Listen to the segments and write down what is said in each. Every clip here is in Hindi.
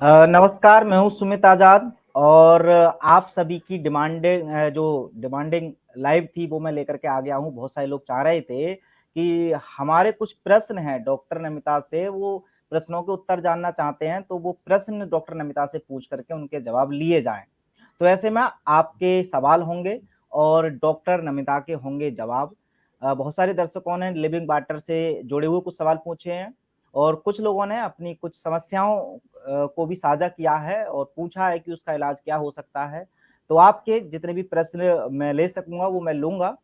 नमस्कार, मैं हूँ सुमित आज़ाद और आप सभी की डिमांडिंग लाइव थी वो मैं लेकर के आ गया हूँ। बहुत सारे लोग चाह रहे थे कि हमारे कुछ प्रश्न हैं डॉक्टर नमिता से, वो प्रश्नों के उत्तर जानना चाहते हैं, तो वो प्रश्न डॉक्टर नमिता से पूछ करके उनके जवाब लिए जाएँ। तो ऐसे में आपके सवाल होंगे और डॉक्टर नमिता के होंगे जवाब। बहुत सारे दर्शकों ने लिविंग वाटर से जुड़े हुए कुछ सवाल पूछे हैं और कुछ लोगों ने अपनी कुछ समस्याओं को भी साझा किया है और पूछा है कि उसका इलाज क्या हो सकता है। तो आपके जितने भी प्रश्न मैं ले सकूँगा वो मैं लूँगा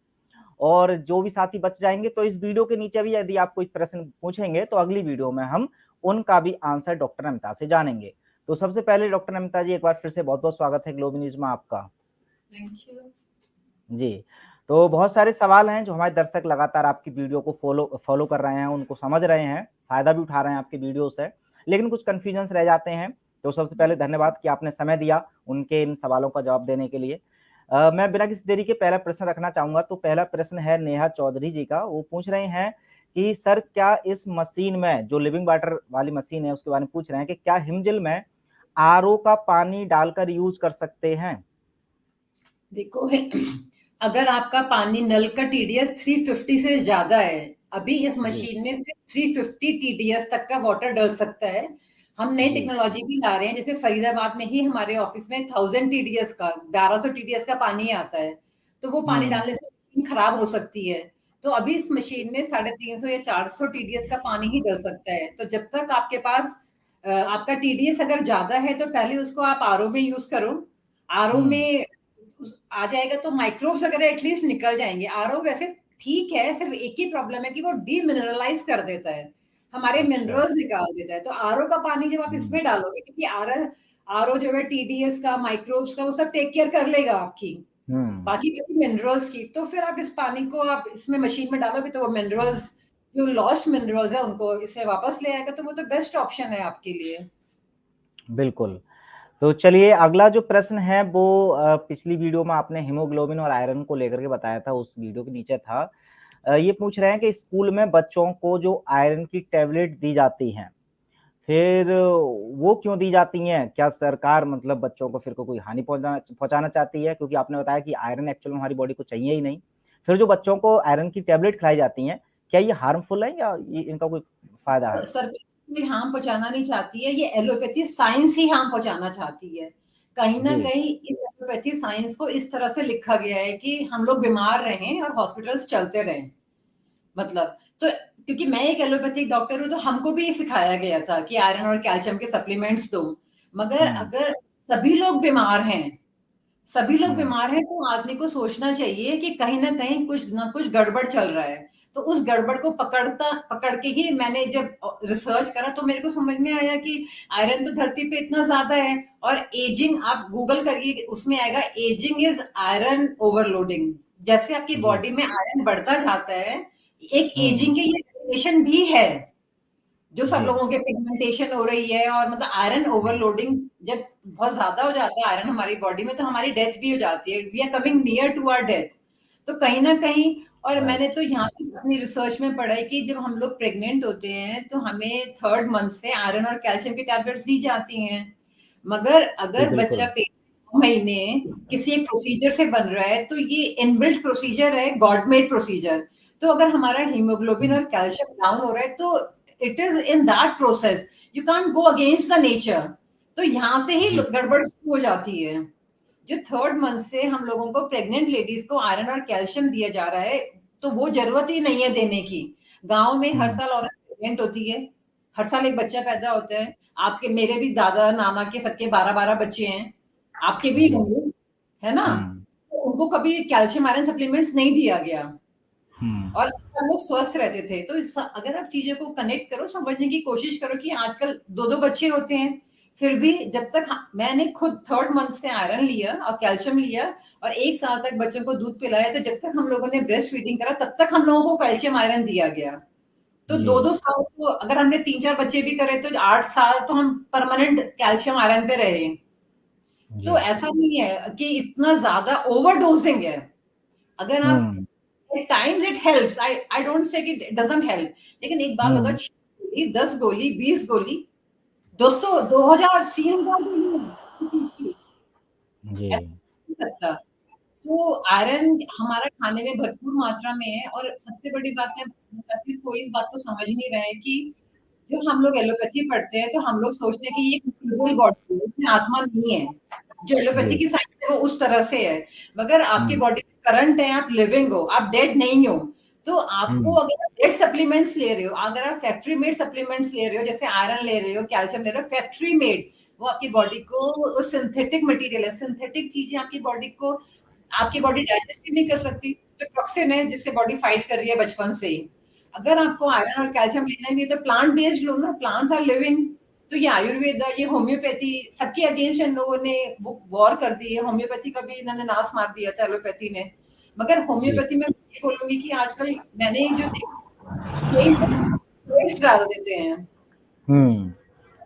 और जो भी साथी बच जाएँगे तो इस वीडियो के नीचे भी यदि आप कोई प्रश्न पूछेंगे तो अगली वीडियो में हम उनका भी आंसर डॉक्टर नमिता से जानेंगे। तो सबसे पहले डॉक्टर नमिता जी एक बार फिर से बहुत-बहुत स्वागत है ग्लोबल न्यूज़ में आपका। Thank you. जी, तो बहुत सारे सवाल हैं जो हमारे दर्शक लगातार आपकी वीडियो को फ़ॉलो फ़ॉलो कर रहे हैं, उनको समझ रहे हैं, फ़ायदा भी उठा रहे हैं आपकी वीडियो से, लेकिन कुछ कन्फ्यूजन्स रह जाते हैं। तो सबसे पहले धन्यवाद कि आपने समय दिया उनके इन सवालों का जवाब देने के लिए। मैं बिना किसी देरी के पहला प्रश्न रखना चाहूँगा, तो पहला प्रश्न है नेहा चौधरी जी का, वो पूछ रहे हैं कि सर क्या इस मशीन में जो लिविंग वाटर वाली मशीन है उसके बारे में पूछ रहे हैं कि क्या हिमजिल में आरओ का पानी डालकर यूज़ कर सकते हैं? देखो अगर आपका पानी नल का टीडीएस 350 से ज्यादा है, अभी इस जी, मशीन में सिर्फ 350 टीडीएस तक का वाटर डल सकता है। हम नई जी। टेक्नोलॉजी भी ला रहे हैं, जैसे फरीदाबाद में ही हमारे ऑफिस में 1000 टीडीएस का 1200 टीडीएस का पानी आता है, तो वो पानी हुँ, डालने से मशीन खराब हो सकती है। तो अभी इस मशीन में 350 या 400 टीडीएस का पानी ही डल सकता है। तो जब तक आपके पास आपका टीडीएस अगर ज्यादा है तो पहले उसको आप आरओ में यूज करो। आरओ हुँ। में आ जाएगा तो माइक्रोब्स वगैरह एटलीस्ट निकल जाएंगे। आरओ वैसे ठीक है, सिर्फ एक ही प्रॉब्लम है कि वो डीमिनरलाइज कर देता है, हमारे अच्छा। मिनरल्स निकाल देता है। तो आरओ का पानी जब आप हुँ, इसमें डालोगे, क्योंकि आरओ जो है टीडीएस का, माइक्रोब्स का, वो सब टेक केयर कर लेगा आपकी, हुँ, बाकी मिनरल्स की। तो फिर आप इस पानी को आप इसमें मशीन में डालोगे तो वो मिनरल्स, जो लॉस्ट मिनरल्स है, उनको इसमें वापस ले आएगा। तो वो तो बेस्ट ऑप्शन है आपके लिए। बिल्कुल। तो चलिए अगला जो प्रश्न है वो पिछली वीडियो में आपने हीमोग्लोबिन और आयरन को लेकर के बताया था, उस वीडियो के नीचे था। ये पूछ रहे हैं कि स्कूल में बच्चों को जो आयरन की टैबलेट दी जाती हैं, फिर वो क्यों दी जाती हैं? क्या सरकार मतलब बच्चों को फिर को कोई हानि पहुँचाना चाहती है? क्योंकि आपने बताया कि आयरन एक्चुअल में हमारी बॉडी को चाहिए ही नहीं। फिर जो बच्चों को आयरन की टैबलेट खिलाई जाती हैं, क्या ये हार्मफुल है या ये इनका कोई फ़ायदा है? सरकार कोई हार्म पहुंचाना नहीं चाहती है, ये एलोपैथी साइंस ही हार्म पहुंचाना चाहती है। कहीं ना जी। कहीं इस एलोपैथी साइंस को इस तरह से लिखा गया है कि हम लोग बीमार रहें और हॉस्पिटल्स चलते रहें। मतलब, तो क्योंकि मैं एक एलोपैथिक डॉक्टर हूँ, तो हमको भी ये सिखाया गया था कि आयरन और कैल्शियम के सप्लीमेंट्स दो। मगर हुँ, अगर सभी लोग बीमार हैं, सभी लोग हुँ। बीमार हैं, तो आदमी को सोचना चाहिए कि कहीं न कहीं कुछ ना कुछ गड़बड़ चल रहा है। तो उस गड़बड़ को पकड़ के ही मैंने जब रिसर्च करा, तो मेरे को समझ में आया कि आयरन तो धरती पे इतना ज़्यादा है। और एजिंग आप गूगल करिए, उसमें आएगा एजिंग इज़ आयरन ओवरलोडिंग। जैसे आपकी जी। बॉडी में आयरन बढ़ता जाता है, एक हुँ, एजिंग की ये डेफिनेशन भी है। जो सब जी। लोगों के पिगमेंटेशन हो रही है, और मतलब आयरन हुँ, ओवरलोडिंग जब बहुत ज्यादा हो जाता है आयरन हमारी बॉडी में, तो हमारी डेथ भी हो जाती है। We are coming near to our death. तो कहीं ना कहीं, और मैंने राइट। तो यहाँ तक अपनी रिसर्च में पढ़ा है कि जब हम लोग प्रेग्नेंट होते हैं तो हमें 3rd मंथ से आयरन और कैल्शियम की टैबलेट्स दी जाती हैं। मगर जी, अगर बच्चा बिल्कुल। पेट में 9 महीने किसी एक प्रोसीजर से बन रहा है, तो ये इनबिल्ट प्रोसीजर है, गॉड मेड प्रोसीजर। तो अगर हमारा हीमोग्लोबिन हुँ, और कैल्शियम डाउन हो रहा है, तो it is in that process, you can't go against the nature. तो यहाँ से ही जी। गड़बड़ शुरू हो जाती है। जो 3rd मंथ से हम लोगों को, प्रेग्नेंट लेडीज को आयरन और कैल्शियम दिया जा रहा है, तो वो जरूरत ही नहीं है देने की। गांव में हर हुँ, साल औरत प्रेग्नेंट होती है, हर साल एक बच्चा पैदा होता है। आपके, मेरे भी दादा नाना के सबके 12-12 बच्चे हैं, आपके भी जी। होंगे, है ना? हुँ, तो उनको कभी कैल्शियम आयरन सप्लीमेंट्स नहीं दिया गया, हुँ, और सब लोग स्वस्थ रहते थे। तो अगर आप चीजों को कनेक्ट करो, समझने की कोशिश करो कि आजकल 2-2 बच्चे होते हैं, फिर भी जब तक मैंने खुद 3rd मंथ से आयरन लिया और कैल्शियम लिया और 1 साल तक बच्चों को दूध पिलाया, तो जब तक हम लोगों ने ब्रेस्ट फीडिंग करा, तब तक हम लोगों को कैल्शियम आयरन दिया गया। तो जी, 2-2 साल, तो अगर हमने 3-4 बच्चे भी करे तो 8 साल तो हम परमानेंट कैल्शियम आयरन पे रहे। तो जी। ऐसा नहीं है कि इतना ज्यादा ओवरडोजिंग है। अगर आप, हुँ, at times it helps, I don't say कि it doesn't help, लेकिन एक बात बताओ, हुँ, 6 गोली, 10 गोली, 20 गोली 200 2000 3000 चीज की जी। सकता। तो आयरन हमारा खाने में भरपूर मात्रा में है और सबसे बड़ी बात मैं बताती हूँ, कोई इस बात को समझ नहीं रहा है कि जो हम लोग एलोपैथी पढ़ते हैं, तो हम लोग सोचते हैं कि ये ह्यूमन बॉडी है, इसमें आत्मा नहीं है। जो एलोपैथी जी। की साइंस है वो उस तरह से है। मगर आपकी हुँ, बॉडी में करंट है, आप लिविंग हो, आप डेड नहीं हो। तो आपको हुँ, अगर आप डेड सप्लीमेंट्स ले रहे हो, अगर आप फैक्ट्री मेड सप्लीमेंट्स ले रहे हो, जैसे आयरन ले रहे हो, कैल्शियम ले रहे हो, फैक्ट्री मेड, वो आपकी बॉडी को वो सिंथेटिक मटेरियल है, सिंथेटिक चीजें आपकी बॉडी डाइजेस्ट ही नहीं कर सकती। तो टॉक्सिन है जिससे बॉडी फाइट कर रही है बचपन से ही। अगर आपको आयरन और कैल्शियम लेना भी है तो प्लांट बेस्ड लो ना, प्लांट्स आर लिविंग। तो ये आयुर्वेदा, ये होम्योपैथी, सबके अगेंस्ट इन लोगों ने वो वॉर कर दी है। होम्योपैथी का भी इन्होंने नाश मार दिया था एलोपैथी ने। मगर जी। होम्योपैथी में ये बोलूंगी कि आजकल मैंने जो देखा, यही लोग पेस्ट डाल देते हैं हुँ,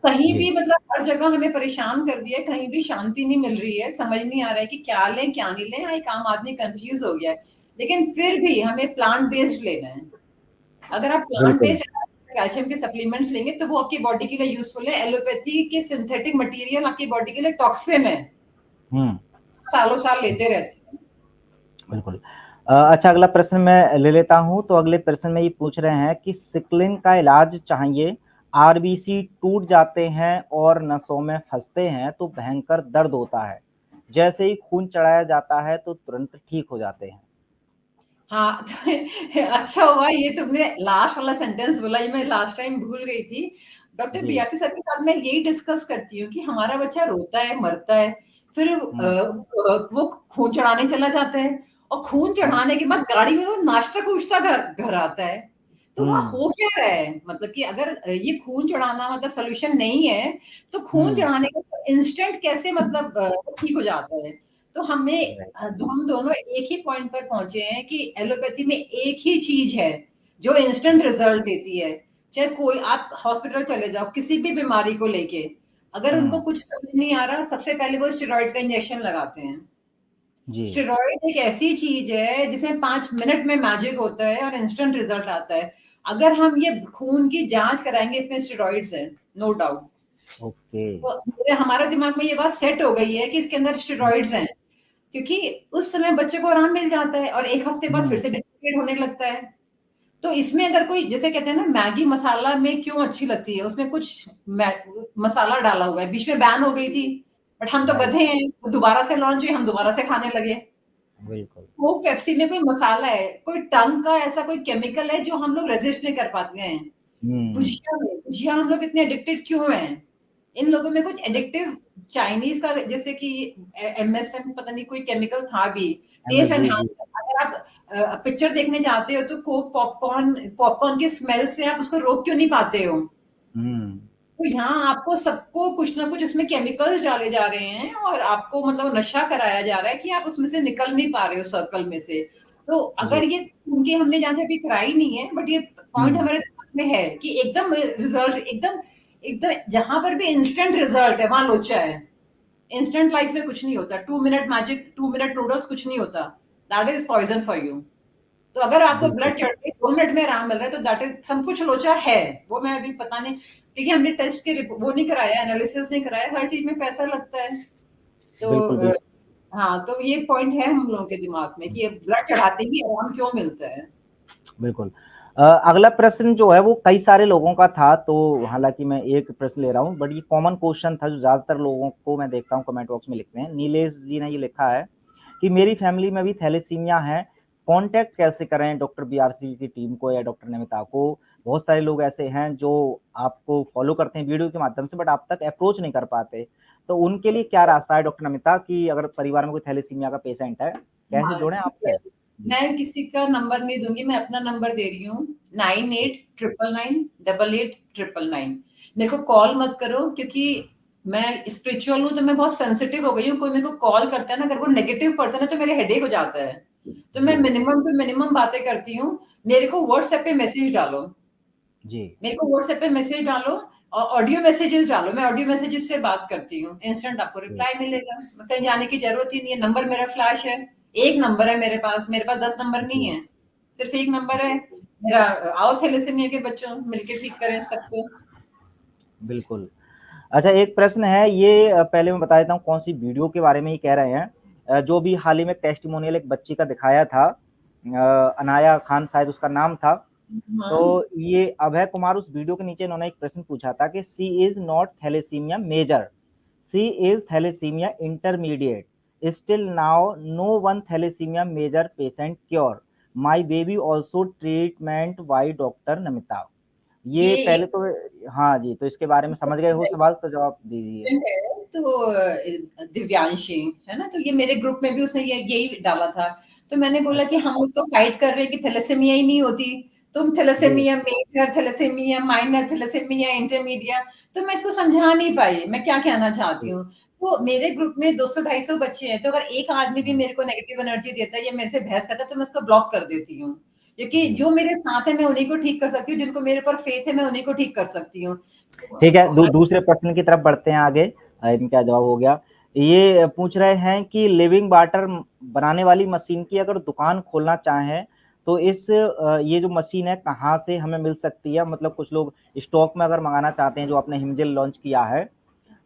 कहीं जी, भी, मतलब हर जगह हमें परेशान कर दिया है, कहीं भी शांति नहीं मिल रही है, समझ नहीं आ रहा है कि क्या लें क्या नहीं लें। एक आम आदमी कंफ्यूज हो गया है। लेकिन फिर भी हमें प्लांट बेस्ड लेना है। अगर आप प्लांट बिल्कुल। बेस्ड कैल्शियम के सप्लीमेंट्स लेंगे तो वो आपकी बॉडी के लिए यूजफुल है। एलोपैथी के सिंथेटिक मटेरियल आपकी बॉडी के लिए टॉक्सिन है, हुँ, सालों साल लेते रहते हैं। बिल्कुल। अच्छा, अगला प्रश्न मैं ले लेता हूँ, तो अगले प्रश्न में ये पूछ रहे हैं कि सिकलिंग का इलाज चाहिए, आरबीसी टूट जाते हैं और नसों में फँसते हैं तो भयंकर दर्द होता है। जैसे ही खून चढ़ाया जाता है तो तुरंत ठीक हो जाते हैं। हाँ, तो अच्छा हुआ ये तुमने लास्ट वाला सेंटेंस बोला, ये मैं लास्ट टाइम भूल गई थी। डॉक्टर जी। बीआरसी सर के साथ मैं यही डिस्कस करती हूँ कि हमारा बच्चा रोता है, मरता है, फिर हुँ, वो खून चढ़ाने चला जाता है और खून हुँ, चढ़ाने के बाद गाड़ी में वो नाश्ता कूचता घर घर आता है। तो वहाँ हुँ, हो क्या रहा है? मतलब कि अगर ये खून चढ़ाना मतलब सॉल्यूशन नहीं है, तो खून हुँ, चढ़ाने का इंस्टेंट कैसे मतलब ठीक हो जाता है? तो राइट। हम दोनों एक ही पॉइंट पर पहुंचे हैं कि एलोपैथी में एक ही चीज है जो इंस्टेंट रिजल्ट देती है। चाहे कोई आप हॉस्पिटल चले जाओ किसी भी बीमारी को लेके, अगर उनको हुँ, कुछ समझ नहीं आ रहा, सबसे पहले वो स्टेरॉइड का इंजेक्शन लगाते हैं। जी। स्टेरॉइड एक ऐसी चीज है जिसमें 5 मिनट में मैजिक होता है और इंस्टेंट रिजल्ट आता है। अगर हम ये खून की जांच कराएंगे, इसमें स्टेरॉइड्स हैं, नो डाउट। ओके। तो हमारे दिमाग में ये बात सेट हो गई है कि इसके अंदर हुँ, स्टेरॉइड्स हैं, क्योंकि उस समय बच्चे को आराम मिल जाता है और 1 हफ्ते बाद फिर हुँ, से डिटीरिएट होने लगता है। तो इसमें अगर कोई, जैसे कहते हैं ना, मैगी मसाला में क्यों अच्छी लगती है? उसमें कुछ मसाला डाला हुआ है, बीच में बैन हो गई थी, बट हम तो राइट, गधे हैं, वो दोबारा से लॉन्च हुई, हम दोबारा से खाने लगे। बिल्कुल। कोक पेप्सी में कोई मसाला है, कोई टंग का ऐसा कोई केमिकल है जो हम लोग रेजिस्ट नहीं कर पाते हैं। हुँ, भुजिया हम लोग इतने एडिक्टेड क्यों हैं? इन लोगों में कुछ एडिक्टिव चाइनीज़ का, जैसे कि एमएसएम पता नहीं कोई केमिकल था भी, टेस्ट जी, जी। एनहांसर। अगर आप पिक्चर देखने जाते हो तो कोक पॉपकॉर्न पॉपकॉर्न की स्मेल से आप उसको रोक क्यों नहीं पाते हो? हुँ, तो यहाँ आपको सबको कुछ ना कुछ उसमें केमिकल्स डाले जा रहे हैं और आपको मतलब नशा कराया जा रहा है कि आप उसमें से निकल नहीं पा रहे हो सर्कल में से। तो जी। अगर ये उनकी हमने जाँच अभी कराई नहीं है, बट ये पॉइंट हुँ, हमारे दिमाग में है कि एकदम रिजल्ट एकदम एकदम जहाँ पर भी इंस्टेंट रिजल्ट है, वहाँ लोचा है। इंस्टेंट लाइफ में कुछ नहीं होता। 2 मिनट मैजिक, 2 मिनट नूडल्स कुछ नहीं होता। That is poison for you. तो अगर आपको बिल्कुल। ब्लड चढ़ के 2 मिनट में आराम मिल रहा है तो दैट इज़ सब कुछ लोचा है। वो मैं अभी पता नहीं, क्योंकि हमने टेस्ट के वो नहीं कराया, एनालिसिस नहीं कराया, हर चीज़ में पैसा लगता है। तो बिल्कुल, बिल्कुल। हाँ, तो ये पॉइंट है हम लोगों के दिमाग में कि ये ब्लड चढ़ाते ही आराम क्यों मिलता है? बिल्कुल। अगला प्रश्न जो है वो कई सारे लोगों का था, तो हालाँकि मैं एक प्रश्न ले रहा हूँ, बट ये कॉमन क्वेश्चन था जो ज़्यादातर लोगों को मैं देखता हूँ कमेंट बॉक्स में लिखते हैं। नीलेश जी ने ये लिखा है कि मेरी फैमिली में भी थैलेसीमिया है, कॉन्टैक्ट कैसे करें डॉक्टर बीआरसी की टीम को या डॉक्टर नमिता को? बहुत सारे लोग ऐसे हैं जो आपको फॉलो करते हैं वीडियो के माध्यम से, बट आप तक अप्रोच नहीं कर पाते। तो उनके लिए क्या रास्ता है डॉक्टर नमिता, कि अगर परिवार में कोई थैलेसीमिया का पेशेंट है, कैसे हाँ, जुड़ें ठीक है। आपसे? जी। मैं किसी का नंबर नहीं दूँगी, मैं अपना नंबर दे रही हूँ, जी। 9899988899। मेरे को कॉल मत करो, क्योंकि मैं स्पिरिचुअल हूँ, तो मैं बहुत सेंसिटिव हो गई हूँ। कोई मेरे को कॉल करता है ना, अगर वो नेगेटिव पर्सन है तो मेरे हेडेक हो जाता है। तो मैं जी, मिनिमम टू मिनिमम बातें करती हूँ। मेरे को व्हाट्सएप पे मैसेज डालो। जी। मेरे को व्हाट्सएप पे मैसेज डालो और ऑडियो मैसेजेस डालो, मैं ऑडियो मैसेजेस से बात करती हूँ, इंस्टेंट आपको जी, रिप्लाई मिलेगा, कहीं जाने की जरूरत ही नहीं है। नंबर मेरा फ्लैश है, एक नंबर है मेरे पास, 10 नंबर नहीं जी, है, सिर्फ एक नंबर है मेरा। आओ थैलेसीमिया के बच्चों, मिलके ठीक करें सबको। बिल्कुल। अच्छा, एक प्रश्न है ये, पहले मैं बता देता हूँ कौन सी वीडियो के बारे में ही कह रहे हैं। जो भी हाल ही में टेस्टिमोनियल एक बच्ची का दिखाया था, अनाया खान शायद उसका नाम था। तो हाँ, ये अभय कुमार, उस वीडियो के नीचे इन्होंने एक प्रश्न पूछा था कि she is not thalassemia major, she is thalassemia intermediate, still now no one thalassemia major patient cure, my baby also treatment by doctor Namita. ये ये पहले एक तो, हाँ जी, तो इसके बारे में समझ गए हो सवाल, तो जवाब दीजिए। है, तो दिव्यांशी है ना, तो ये मेरे ग्रुप में भी उसने यही डाला था। तो मैंने बोला कि अच्छा। हम लोग तो फाइट कर रहे हैं कि थैलेसेमिया ही नहीं होती, तुम जी। Thalassemia major, thalassemia minor, thalassemia intermediate. तो मैं इसको समझा नहीं पाई मैं क्या कहना चाहती जी। हूँ। तो मेरे ग्रुप में 200-250 बच्चे हैं, तो अगर एक आदमी भी हम्म, मेरे को नेगेटिव एनर्जी देता है या मेरे से बहस करता है तो मैं उसको ब्लॉक कर देती हूँ, क्योंकि जी। जो मेरे साथ है मैं उन्हीं को ठीक कर सकती हूँ, जिनको मेरे पर फेथ है मैं उन्हीं को ठीक कर सकती हूँ। ठीक है, दूसरे प्रश्न की तरफ बढ़ते हैं आगे। इनका जवाब हो गया। ये पूछ रहे हैं कि लिविंग वाटर बनाने वाली मशीन की अगर दुकान खोलना चाहें तो ये जो मशीन है कहाँ से हमें मिल सकती है? मतलब कुछ लोग स्टॉक में अगर मंगाना चाहते हैं, जो आपने हिमजेल लॉन्च किया है,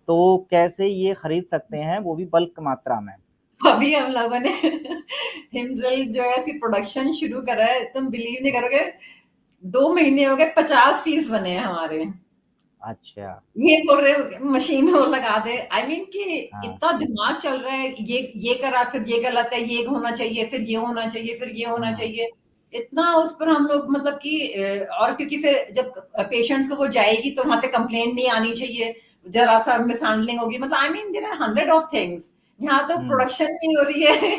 तो कैसे ये खरीद सकते हैं, वो भी बल्क मात्रा में? अभी हम लोगों ने हिमजल जो है इसकी प्रोडक्शन शुरू करा है, तुम बिलीव नहीं करोगे, 2 महीने हो गए, 50 पीस बने हैं हमारे। अच्छा। ये बोल रहे हो मशीन और लगा दे, आई मीन कि हाँ। इतना दिमाग चल रहा है, ये करा फिर ये गलत है, ये होना चाहिए फिर ये होना चाहिए फिर ये होना हाँ। चाहिए। इतना उस पर हम लोग मतलब कि और क्योंकि फिर जब पेशेंट्स को वो जाएगी तो वहां से कंप्लेंट नहीं आनी चाहिए, जरा सा मिसहैंडलिंग होगी, मतलब I mean there are 100 of things. यहाँ तो हम्म। प्रोडक्शन नहीं हो रही है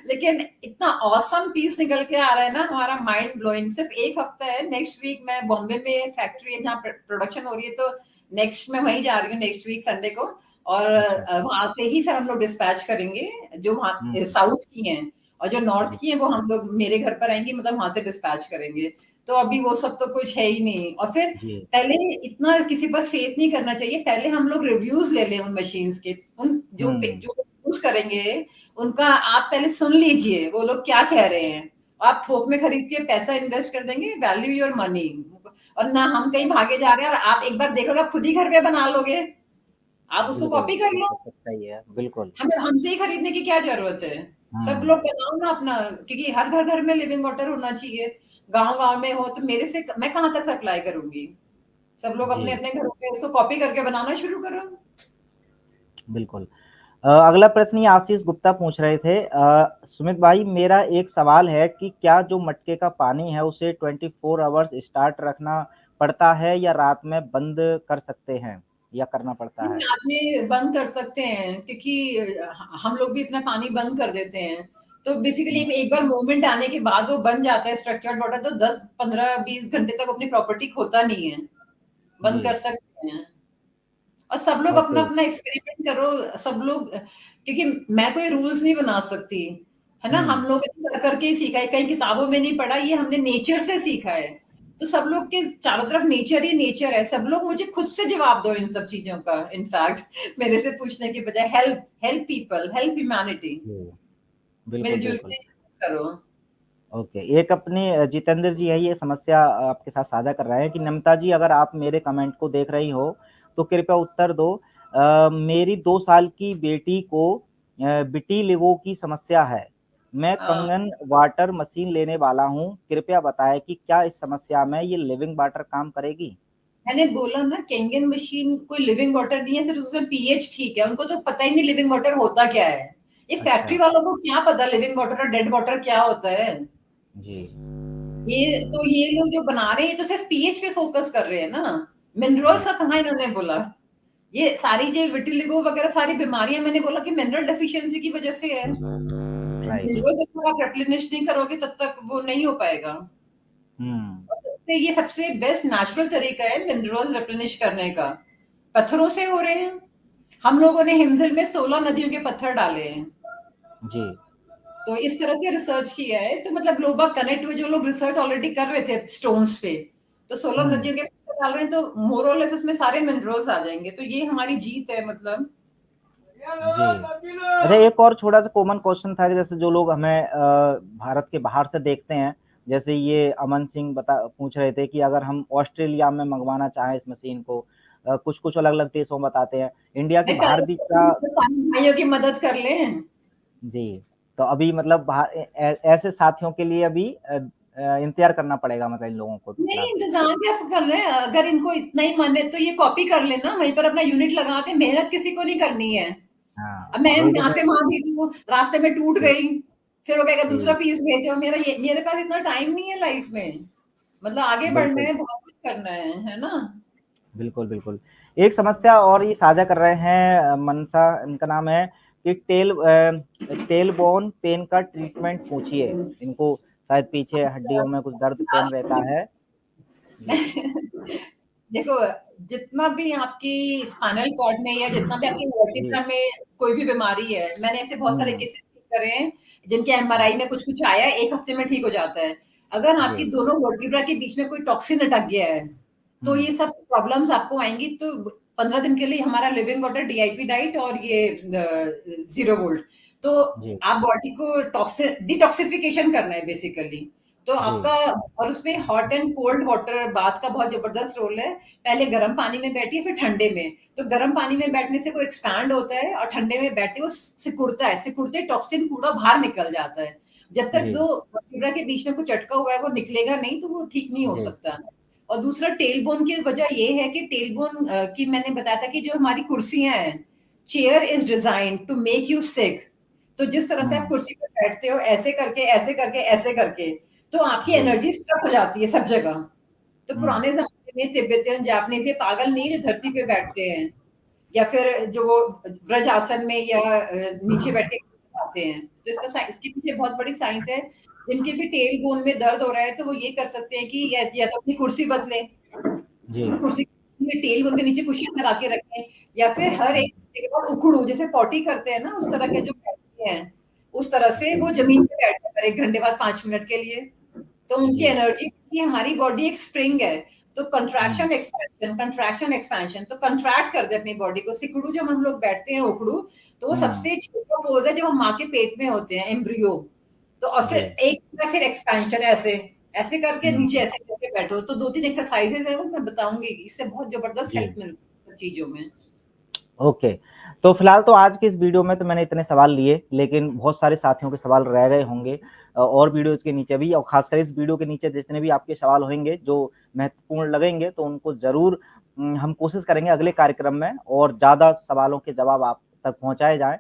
लेकिन इतना ऑसम पीस निकल के आ रहा है ना, हमारा माइंड ब्लोइंग। सिर्फ एक हफ्ता है, नेक्स्ट वीक मैं बॉम्बे में फैक्ट्री है जहाँ प्रोडक्शन हो रही है, तो नेक्स्ट मैं वहीं जा रही हूँ नेक्स्ट वीक संडे को। और अच्छा। वहां से ही फिर हम लोग डिस्पैच करेंगे, जो वहाँ हम्म। साउथ की हैं और जो नॉर्थ जी। की हैं वो हम लोग मेरे घर पर आएंगी, मतलब वहां से डिस्पैच करेंगे। तो अभी वो सब तो कुछ है ही नहीं। और फिर जी। पहले इतना किसी पर फेथ नहीं करना चाहिए, पहले हम लोग रिव्यूज ले लें उन मशीन्स के, उन जो हम्म। जो यूज करेंगे उनका आप पहले सुन लीजिए वो लोग क्या कह रहे हैं। आप थोक में खरीद के पैसा इन्वेस्ट कर देंगे, वैल्यू योर मनी। और ना हम कहीं भागे जा रहे हैं, और आप एक बार देख लोगे आप खुद ही घर पे बना लोगे, आप उसको बिल्कुल, कॉपी कर ये लो। तो सच्चाई है, बिल्कुल। हमें हमसे ही खरीदने की क्या जरूरत है। सब हम्म। लोग बनाओ ना अपना, क्योंकि हर घर घर में लिविंग वाटर होना चाहिए। गांव गांव में हो तो मेरे से मैं कहाँ तक सप्लाई करूंगी। सब लोग जी। अपने अपने घरों पे उसको कॉपी करके बनाना शुरू करो। बिल्कुल। अगला प्रश्न ये आशीष गुप्ता पूछ रहे थे, सुमित भाई मेरा एक सवाल है कि क्या जो मटके का पानी है उसे 24 आवर्स स्टार्ट रखना पड़ता है या रात में बंद कर सकते हैं या करना पड़ता हम है? रात में बंद कर सकते हैं, क्योंकि हम लोग भी अपना पानी बंद कर देते हैं। तो बेसिकली हम्म, एक बार मूवमेंट आने के बाद वो बन जाता है स्ट्रक्चर्ड वाटर, तो 10, 15, 20 घंटे तक अपनी प्रॉपर्टी खोता नहीं है। जी। बंद कर सकते हैं। और सब लोग अपना ओके। अपना एक्सपेरिमेंट करो, सब लोग, क्योंकि मैं कोई रूल्स नहीं बना सकती, है ना। हम्म। हम लोग कर करके ही सीखा है, कहीं किताबों में नहीं पढ़ा, ये हमने नेचर से सीखा है। तो सब लोग के चारों तरफ नेचर ही नेचर है, सब लोग मुझे खुद से जवाब दो इन सब चीजों का, इनफैक्ट मेरे से पूछने की बजाय help help people, help humanity, जी। बिल्कुल, मिलजुल बिल्कुल। के करो। ओके, एक अपने जितेंद्र जी है, ये समस्या आपके साथ साझा कर रहे हैं कि नमिता जी अगर आप मेरे कमेंट को देख रही हो तो कृपया उत्तर दो। मेरी 2 साल की बेटी को विटिलिगो की समस्या है। मैं हाँ, कंगन वाटर मशीन लेने वाला हूँ, कृपया बताएं कि क्या इस समस्या में ये लिविंग वाटर काम करेगी? मैंने बोला ना, केंगन मशीन कोई लिविंग वाटर नहीं है, सिर्फ उसमें पीएच ठीक है, उनको तो पता ही नहीं लिविंग वाटर होता क्या है। ये अच्छा। फैक्ट्री वालों को क्या पता लिविंग वाटर और डेड वाटर क्या होता है। जी। ये लोग जो बना रहे हैं ये तो सिर्फ पीएच पे फोकस कर रहे हैं ना, मिनरल्स जी। का कहाँ इन्होंने बोला। ये सारी जो विटिलिगो वगैरह सारी बीमारियां मैंने बोला कि मिनरल डेफिशिएंसी की वजह से है। राइट। मिनरल जब तक आप रिप्लेनिश नहीं करोगे तब तक वो नहीं हो पाएगा। हम्म। ये सबसे बेस्ट नेचुरल तरीका है मिनरल्स रिप्लेनिश करने का, पत्थरों से हो रहे हैं। हम लोगों ने हिमजिल में 16 नदियों के पत्थर डाले हैं। जी। तो इस तरह से रिसर्च किया है, तो मतलब लोग बाग कनेक्ट हुए, जो लोग रिसर्च ऑलरेडी कर रहे थे स्टोन्स पे, तो 16 हम्म। नदियों के पत्थर डाल रहे हैं, तो मोर और लेस उसमें सारे मिनरल्स आ जाएंगे, तो ये हमारी जीत है मतलब। जी। अच्छा, एक और छोटा सा कॉमन क्वेश्चन था कि जैसे जो लोग हमें भारत के बाहर से देखते हैं, जैसे ये अमन सिंह बता पूछ रहे थे कि अगर हम ऑस्ट्रेलिया में मंगवाना चाहें इस मशीन को, कुछ-कुछ अलग-अलग देशों में बताते हैं। इंडिया के नहीं, बाहर पहले भी तो क्या भाइयों की मदद कर लें। जी, तो अभी मतलब ऐसे साथियों के लिए अभी इंतज़ार करना पड़ेगा मतलब इन लोगों को तो नहीं, फिलहाल। इंतज़ाम क्या कर रहे हैं, अगर इनको इतना ही मन है तो ये कॉपी कर लेना, वहीं पर अपना यूनिट लगा के, मेहनत किसी को नहीं करनी है। हाँ, अब मैं यही तो यहाँ मैं से वहाँ भेजी हूँ, रास्ते में टूट जी, गई, फिर वो कहेगा दूसरा जी, पीस भेजो, मेरे पास इतना टाइम नहीं है लाइफ में। मतलब आगे बढ़ना बिल्कुल। है, बहुत कुछ करना है ना? बिल्कुल, बिल्कुल। एक समस्या और ये साझा कर रहे हैं मनसा इनका नाम है कि टेलबोन पेन का ट्रीटमेंट पूछिए। इनको शायद पीछे हड्डियों में कुछ दर्द पेन रहता है। जी, देखो, जितना भी आपकी स्पाइनल कॉर्ड में या जितना भी आपकी जी। वर्टिब्रा में कोई भी बीमारी है, मैंने ऐसे बहुत सारे हुँ, केसेस ठीक करे हैं, जिनके हुँ, एमआरआई में कुछ-कुछ आया है, 1 हफ्ते में ठीक हो जाता है। अगर आपकी जी, दोनों वर्टिब्रा के बीच में कोई टॉक्सिन अटक गया है, तो हुँ, ये सब प्रॉब्लम्स आपको आएँगी। तो 15 दिन के लिए हमारा लिविंग वाटर डीआईपी डाइट और ये 0 वोल्ट। तो जी, आप बॉडी को डिटॉक्सिफिकेशन करना है बेसिकली। तो जी, आपका और उसमें hot and cold water bath का बहुत ज़बरदस्त रोल है। पहले गर्म पानी में बैठिए, फिर ठंडे में। तो गर्म पानी में बैठने से वो एक्सपैंड होता है और ठंडे में बैठते वो सिकुड़ता है। सिकुड़ते टॉक्सिन पूरा बाहर निकल जाता है। जब तक जी, 2 वर्टिब्रा के बीच में कुछ अटका हुआ है, वो निकलेगा नहीं, तो वो ठीक नहीं हो जी, सकता। और दूसरा टेलबोन की वजह ये है कि टेलबोन की मैंने बताया था कि जो हमारी कुर्सियाँ हैं, chair is designed to make you sick. तो जिस तरह से आप हुँ, कुर्सी पे बैठते हो, ऐसे करके, ऐसे करके, ऐसे करके, तो आपकी जी, एनर्जी स्टक हो जाती है सब जगह। तो हुँ, पुराने ज़माने में तिब्बतियन, जापानीज़ ये पागल नहीं जो धरती पे बैठते हैं या फिर जो वो व्रज आसन में या नीचे बैठ के आते हैं। तो इसके पीछे बहुत बड़ी साइंस है। जिनके भी टेल बोन में दर्द हो रहा है, तो वो ये कर सकते हैं कि या तो अपनी कुर्सी बदलें, जी, कुर्सी में टेल बोन के नीचे कुशन लगा के रखें या फिर हर हुँ, 1 घंटे के बाद उखड़ू, जैसे पॉटी करते हैं ना, उस तरह के जो बैठते हैं, उस तरह से जी, वो ज़मीन पे बैठा करें 1 घंटे बाद 5 मिनट के लिए। तो उनकी जी, एनर्जी की हमारी बॉडी एक स्प्रिंग है, तो हुँ, कंट्रैक्शन एक्सपेंशन तो कंट्रैक्ट कर दे अपनी बॉडी को। सिकुड़ू जब हम लोग बैठते हैं उखड़ू, तो वो हुँ, सबसे छोटा पोज़ है जब हम माँ के पेट में होते हैं, एम्ब्रियो। तो और फिर जी, एक या फिर एक्सपेंशन ऐसे, ऐसे करके हुँ, नीचे ऐसे करके बैठो। तो 2-3 एक्सरसाइज़ेज़ हैं वो मैं बताऊँगी, इससे बहुत ज़बरदस्त जी। हेल्प मिलती है सब चीज़ों में। ओके। तो फिलहाल तो आज की इस वीडियो में तो मैंने इतने सवाल लिए, लेकिन बहुत सारे साथियों के सवाल रह गए होंगे और वीडियोज़ के नीचे भी और ख़ासकर इस वीडियो के नीचे जितने भी आपके सवाल होंगे, जो महत्वपूर्ण लगेंगे, तो उनको ज़रूर हम कोशिश करेंगे अगले कार्यक्रम में और ज़्यादा सवालों के जवाब आप तक पहुँचाए जाएँ।